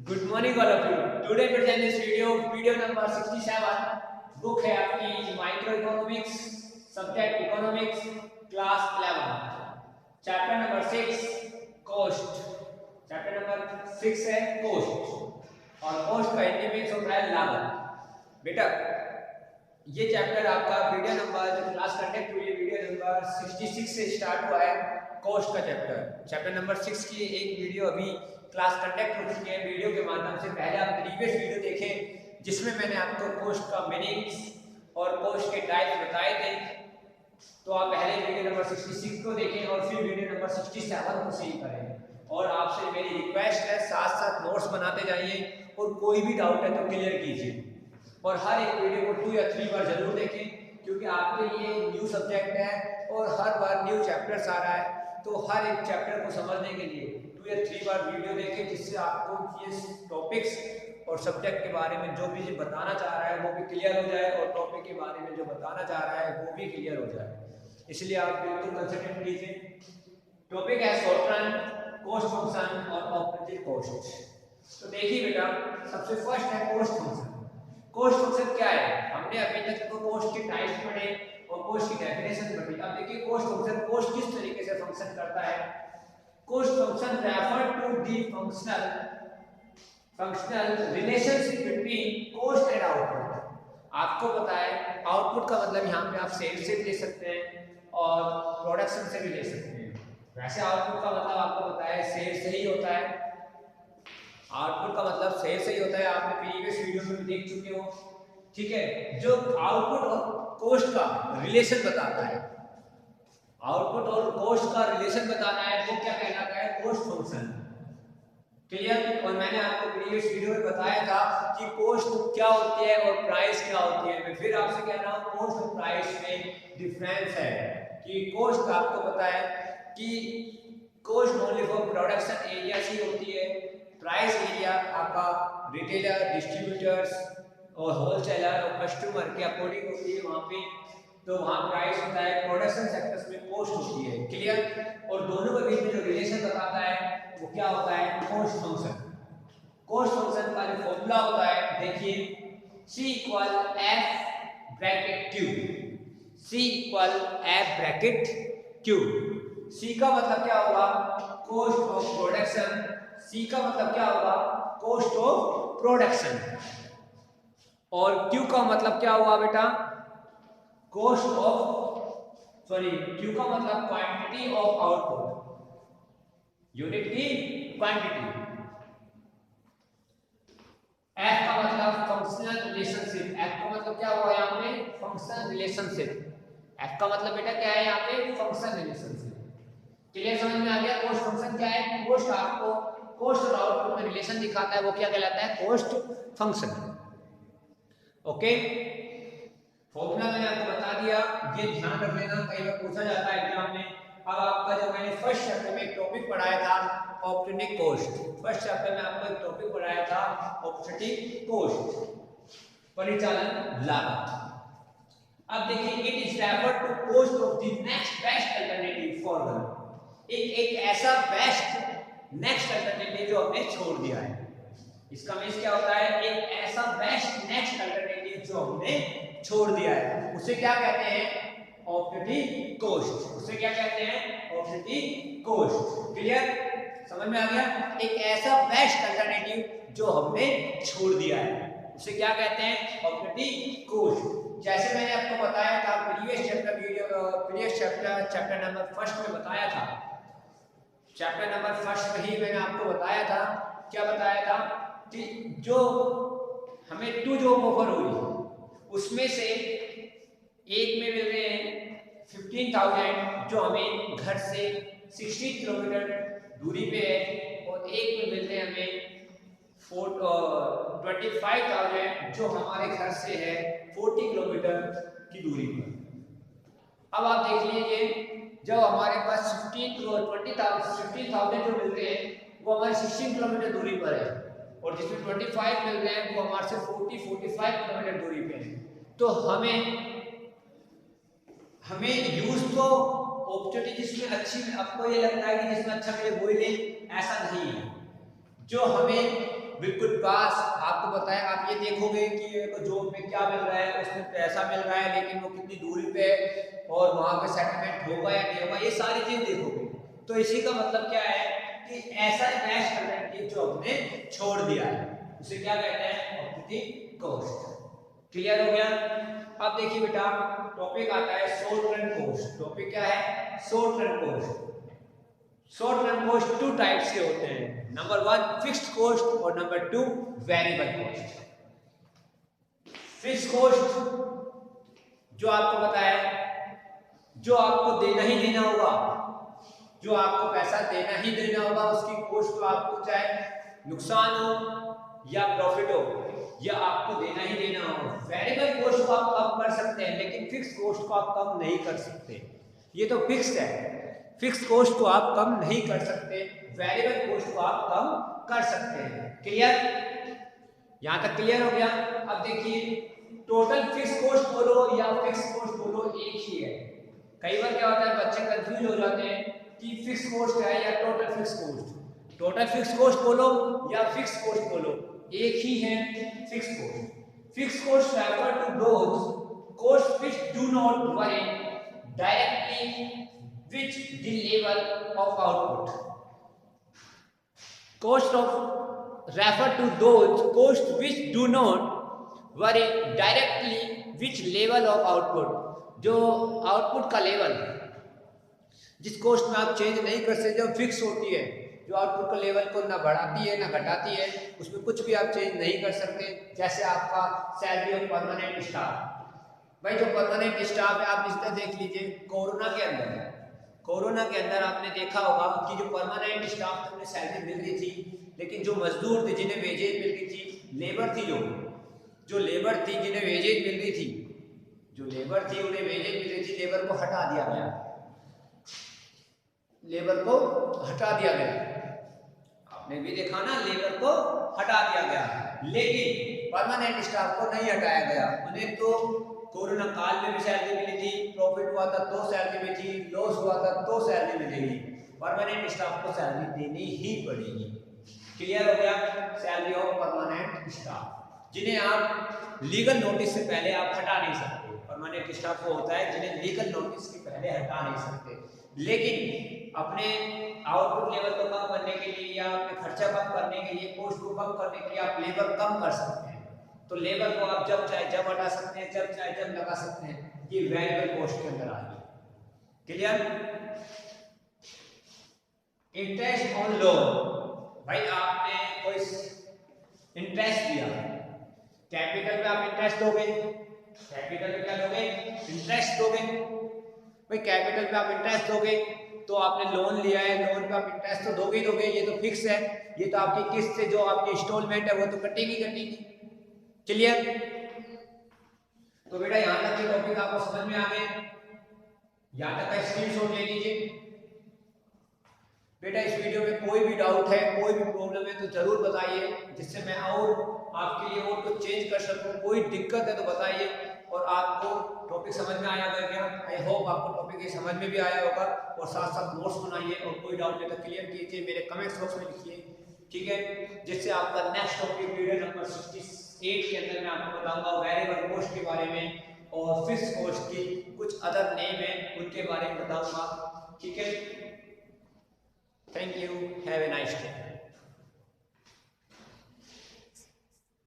Good morning all of you. Today present this video number 67. Book है आपकी micro economics, subject economics, class 11. Chapter number 6 cost. Chapter number 6 है coast और coast का हिंदी में होता है लागत. बेटा ये चैप्टर आपका वीडियो नंबर जो क्लास कंडक्ट हुई है वीडियो नंबर 66 से स्टार्ट हुआ है. कोस्ट का चैप्टर नंबर 6 की एक वीडियो अभी क्लास कंडक्ट हो चुकी है वीडियो के माध्यम से. पहले आप प्रीवियस वीडियो देखें जिसमें मैंने आपको कोस्ट का मीनिंग्स और कोस्ट के टाइप्स बताए थे. तो आप पहले वीडियो नंबर 66 को देखें और फिर वीडियो नंबर 67 को सही करें. और आपसे मेरी रिक्वेस्ट है साथ साथ नोट्स बनाते जाइए और कोई भी डाउट है तो क्लियर कीजिए. और हर एक वीडियो को 2 या 3 बार जरूर देखें क्योंकि आपके लिए न्यू सब्जेक्ट है और हर बार न्यू चैप्टर्स आ रहा है. तो हर एक चैप्टर को समझने के लिए 2 या 3 बार वीडियो देखें जिससे आपको ये टॉपिक्स और सब्जेक्ट के बारे में जो भी बताना चाह रहा है वो भी क्लियर हो जाए और टॉपिक के बारे में जो बताना चाह रहा है वो भी क्लियर हो जाए. इसलिए आप बिल्कुल कंसंट्रेट कीजिए. टॉपिक है शॉर्ट रन, कॉस्ट फंक्शन और ऑपरेटिव कॉस्ट. तो देखिए बेटा सबसे फर्स्ट है कॉस्ट फंक्शन. कॉस्ट फंक्शन क्या है? हमने अभी तक तो कॉस्ट के टाइप्स पढ़े और कॉस्ट की डेफिनेशन पढ़ी. अब देखिए कॉस्ट फंक्शन कोस्ट किस तरीके से फंक्शन करता है. Cost function refer to the functional relationship between cost and output. आपको पता है आउटपुट का मतलब यहाँ पे आप सेल से भी ले सकते हैं और प्रोडक्शन से भी ले सकते हैं. वैसे आउटपुट का मतलब आपको पता है सेल से ही होता है. आउटपुट का मतलब सेल से ही होता है. आपने प्रीवियस वीडियो में भी देख चुके हो. ठीक है. जो आउटपुट और कोस्ट का रिलेशन बताता है, आउटपुट और कोस्ट का रिलेशन बताना है वो क्या कहलाता है? Cost function. क्लियर. और मैंने आपको प्रीवियस वीडियो में बताया था कि कोस्ट क्या होती है और प्राइस क्या होती है. मैं फिर आपसे कह रहा हूँ कोस्ट और प्राइस में डिफरेंस है कि कोस्ट आपको पता है कि cost only for production area से होती है. प्राइस एरिया आपका रिटेलर, डिस्ट्रीब्यूटर्स और होलसेलर और कस्टमर के अकॉर्डिंग होती है वहाँ पे. तो वहाँ प्राइस होता है. प्रोडक्शन सेक्टर्स में कॉस्ट होती है. क्लियर. और दोनों के बीच में जो रिलेशन बताता है वो क्या होता है? Cost function. कॉस्ट फंक्शन का जो फॉर्मूला होता है देखिए C equal F bracket Q. C equal F bracket Q. C का मतलब क्या होगा? Cost of production. C का मतलब क्या होगा? Cost of production. और Q का मतलब क्या हुआ बेटा? कॉस्ट ऑफ Q का मतलब क्वांटिटी ऑफ आउटपुट, यूनिट की क्वांटिटी. F का मतलब फंक्शनल रिलेशनशिप. F का मतलब क्या हुआ यहाँ पे? Functional relationship. F का मतलब बेटा क्या है यहाँ पे? Functional relationship. क्लियर. समझ में आ गया? कॉस्ट फंक्शन क्या है? कॉस्ट आपको कॉस्ट और आउटपुट में रिलेशन दिखाता है वो क्या कहलाता है? Cost function. ओके. फॉर्मूला मैंने आपको बता दिया. ये ध्यान रख लेना कई बार पूछा जाता है एग्जाम में. अब आपका जो मैंने फर्स्ट चैप्टर में एक टॉपिक पढ़ाया था ऑपरेटिंग कॉस्ट. फर्स्ट चैप्टर में आपको एक टॉपिक पढ़ाया था ऑपरेटिंग कॉस्ट, परिचालन लागत. अब देखिए it is refer to cost of the next best alternative for. एक ऐसा बेस्ट नेक्स्ट अल्टरनेटिव जो हमने छोड़ दिया है. इसका मीन्स क्या होता है? एक ऐसा बेस्ट नेक्स्ट अल्टरनेटिव जो हमने छोड़ दिया है उसे क्या कहते हैं? Operating cost. उसे क्या कहते हैं? Operating cost. क्लियर. समझ में आ गया? एक ऐसा बेस्ट अल्टरनेटिव जो हमने छोड़ दिया है उसे क्या कहते हैं? Operating cost. जैसे मैंने आपको बताया था प्रीवियस चैप्टर नंबर फर्स्ट में बताया था. चैप्टर नंबर फर्स्ट में ही मैंने आपको बताया था. क्या बताया था? कि जो हमें 2 जॉब ऑफर हुई उसमें से एक में मिल रहे हैं 15,000 जो हमें घर से 60 किलोमीटर दूरी पे है और एक में मिल रहे हैं हमें 25,000 जो हमारे घर से है 40 किलोमीटर की दूरी पर. अब आप देख लीजिए जब हमारे पास 15,000 जो मिलते हैं वो हमारे 16 किलोमीटर दूरी पर है और जिसमें 25 मिल रहे हैं वो हमारे से 40-45 किलोमीटर दूरी पे है. तो हमें यूज तो ऑप्शनिटी जिसमें अच्छी आपको ये लगता है कि जिसमें अच्छा मिले वही ले, ऐसा नहीं है. जो हमें बिल्कुल पास। आपको पता है, आप ये देखोगे कि जॉब में क्या मिल रहा है, उसमें पैसा मिल रहा है, लेकिन वो कितनी दूरी पे है और वहाँ पे सेटलमेंट होगा या नहीं होगा, ये सारी चीज देखोगे। तो इसी का मतलब क्या है कि ऐसा कैश अल्टरनेटिव जो हमने छोड़ दिया है उसे क्या कहते हैं, अपॉर्चुनिटी कॉस्ट। क्लियर हो गया। अब देखिए बेटा, टॉपिक आता है शॉर्ट रन कॉस्ट। टॉपिक क्या है, short run cost. Short run cost two type से होते हैं, नंबर 1 फिक्स्ड कॉस्ट और number 2 variable cost. Fixed cost जो आपको पता है, जो आपको देना ही देना होगा, जो आपको पैसा देना ही देना होगा, उसकी कॉस्ट तो आपको चाहे नुकसान हो या प्रॉफिट हो, यह आपको देना ही देना होगा। वेरिएबल कॉस्ट को आप कम कर सकते हैं, लेकिन फिक्स कॉस्ट को आप कम नहीं कर सकते। ये तो फिक्स है, फिक्स कॉस्ट को आप कम नहीं कर सकते, वेरिएबल कॉस्ट को आप कम कर सकते हैं। क्लियर, यहां तक क्लियर हो गया। अब देखिए, टोटल फिक्स कॉस्ट बोलो या फिक्स कॉस्ट बोलो एक ही है। कई बार क्या होता है, बच्चे कंफ्यूज हो जाते हैं कि फिक्स कॉस्ट है या total fix cost. Total fix cost बोलो या फिक्स कॉस्ट बोलो, एक ही है fix cost. Fix cost refer to those cost which do not vary directly with the level of output. Cost of refer to those costs which do not vary directly which level of output। जो output का level, जिस coast में आप change नहीं कर सकते, जो fix होती है, जो आउटपुट का लेवल को ना बढ़ाती है ना घटाती है, उसमें कुछ भी आप चेंज नहीं कर सकते। जैसे आपका सैलरी ऑफ परमानेंट स्टाफ, भाई जो परमानेंट स्टाफ है, आप इसका देख लीजिए, कोरोना के अंदर आपने देखा होगा कि जो परमानेंट स्टाफ को सैलरी मिल रही थी, लेकिन जो मजदूर थे जिन्हें वेजेज मिल रही थी, लेबर थी, जो लेबर थी जिन्हें वेजेज मिल रही थी, जो लेबर थी उन्हें वेजेज मिल रही थी, लेबर को हटा दिया गया, लेबर को हटा दिया गया। आपने भी देखा ना, लेबर को हटा दिया गया, लेकिन परमानेंट स्टाफ को नहीं हटाया गया। उन्हें तो कोरोना काल में भी सैलरी मिली थी, प्रॉफिट हुआ था तो सैलरी मिली थी, लॉस हुआ था तो सैलरी मिलेगी, परमानेंट स्टाफ को सैलरी देनी ही पड़ेगी। क्लियर हो गया, सैलरी ऑफ परमानेंट स्टाफ, जिन्हें आप लीगल नोटिस से पहले आप हटा नहीं सकते। परमानेंट स्टाफ वो होता है जिन्हें लीगल नोटिस के पहले हटा नहीं सकते, लेकिन अपने आउटपुट लेवल को कम करने के लिए या अपने खर्चा कम करने के लिए, कॉस्ट को कम करने के लिए आप लेबर कम कर सकते हैं। तो लेबर को आप जब चाहे जब हटा सकते हैं, जब चाहे जब लगा सकते हैं, ये वेरिएबल कॉस्ट के अंदर आएगी। क्लियर। इंटरेस्ट ऑन लोन, भाई आपने कोई इंटरेस्ट दिया, कैपिटल पे आप इंटरेस्ट दोगे, कैपिटल पे क्या दोगे, इंटरेस्ट दोगे। भाई कैपिटल पे आप इंटरेस्ट दोगे तो आपने लोन लिया है, लोन पे आप इंटरेस्ट तो दोगे ही दोगे, ये तो फिक्स है, ये तो आपकी किस्त से जो आपकी इंस्टॉलमेंट है वो तो कटेगी। क्लियर। तो बेटा यहां तक के टॉपिक आपको समझ में आ गए, यहां तक का स्क्रीनशॉट ले लीजिए। बेटा इस वीडियो में कोई भी डाउट है, कोई भी प्रॉब्लम है तो जरूर बताइए, जिससे मैं और आपके लिए और कुछ चेंज कर सकूं। कोई दिक्कत है तो बताइए। और आपको टॉपिक समझ में आया होगा क्या? आई होप आपको टॉपिक ये समझ में भी आया होगा। और साथ साथ नोट्स बनाइए और कोई डाउट है तो क्लियर कीजिए, मेरे कमेंट्स बॉक्स में लिखिए, ठीक है, जिससे आपका नेक्स्ट टॉपिक वीडियो नंबर 68 के अंदर मैं आपको बताऊंगा वेरिएबल कॉस्ट के बारे में और फिक्स कॉस्ट की कुछ अदर नेम है उनके बारे में बताऊंगा, ठीक है। Thank you, have a nice day.